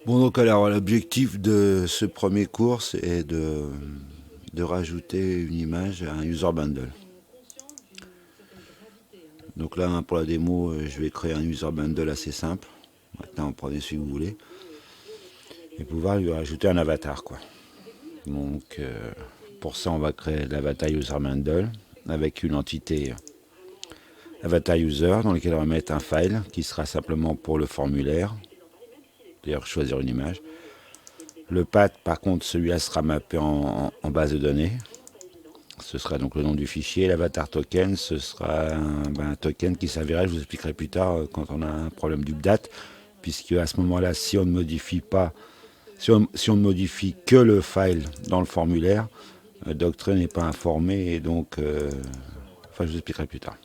Bon, donc alors l'objectif de ce premier cours est de rajouter une image à un user bundle. Donc là, pour la démo, je vais créer un user bundle assez simple. Maintenant, vous prenez celui que vous voulez. Et pouvoir lui rajouter un avatar, quoi. Donc, pour ça, on va créer l'avatar user bundle avec une entité avatar user dans laquelle on va mettre un file qui sera simplement pour le formulaire. D'ailleurs, choisir une image. Le path, par contre, celui-là sera mappé en base de données. Ce sera donc le nom du fichier. L'avatar token, ce sera un token qui servira, je vous expliquerai plus tard quand on a un problème d'update, puisque à ce moment-là, si on ne modifie pas, si on ne modifie que le file dans le formulaire, Doctrine n'est pas informé et donc, je vous expliquerai plus tard.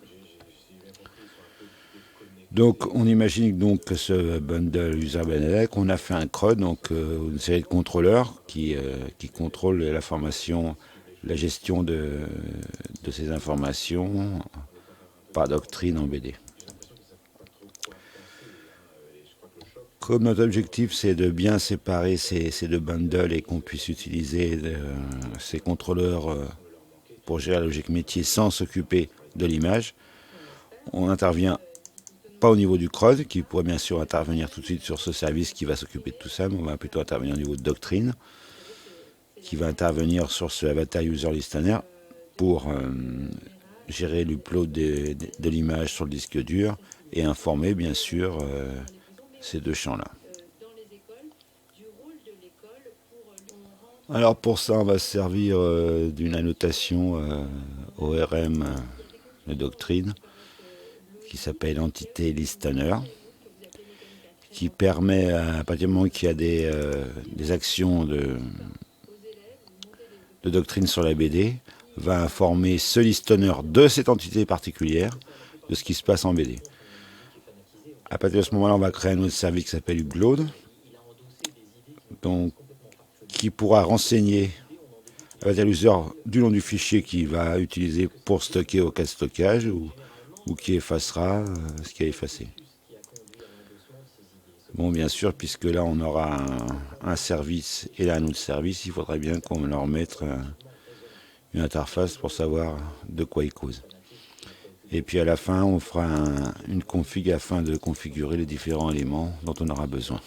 Donc, on imagine donc que ce bundle user bundle, on a fait un CRUD, donc une série de contrôleurs qui contrôlent l'information, la gestion de ces informations par Doctrine en BD. Comme notre objectif c'est de bien séparer ces deux bundles et qu'on puisse utiliser ces contrôleurs pour gérer la logique métier sans s'occuper de l'image, on intervient pas au niveau du CRUD, qui pourrait bien sûr intervenir tout de suite sur ce service qui va s'occuper de tout ça, mais on va plutôt intervenir au niveau de Doctrine, qui va intervenir sur ce avatar user listener pour gérer l'upload de l'image sur le disque dur et informer bien sûr ces deux champs-là. Alors pour ça, on va se servir d'une annotation ORM de Doctrine qui s'appelle entité listener, qui permet, à partir du moment qu'il y a des actions de Doctrine sur la BD, va informer ce listener de cette entité particulière de ce qui se passe en BD. À partir de ce moment-là, on va créer un autre service qui s'appelle upload, donc qui pourra renseigner l'user du nom du fichier qu'il va utiliser pour stocker au cas de stockage ou qui effacera ce qui a effacé. Bon, bien sûr, puisque là on aura un service et là un autre service, il faudrait bien qu'on leur mette une interface pour savoir de quoi ils causent. Et puis à la fin, on fera une config afin de configurer les différents éléments dont on aura besoin.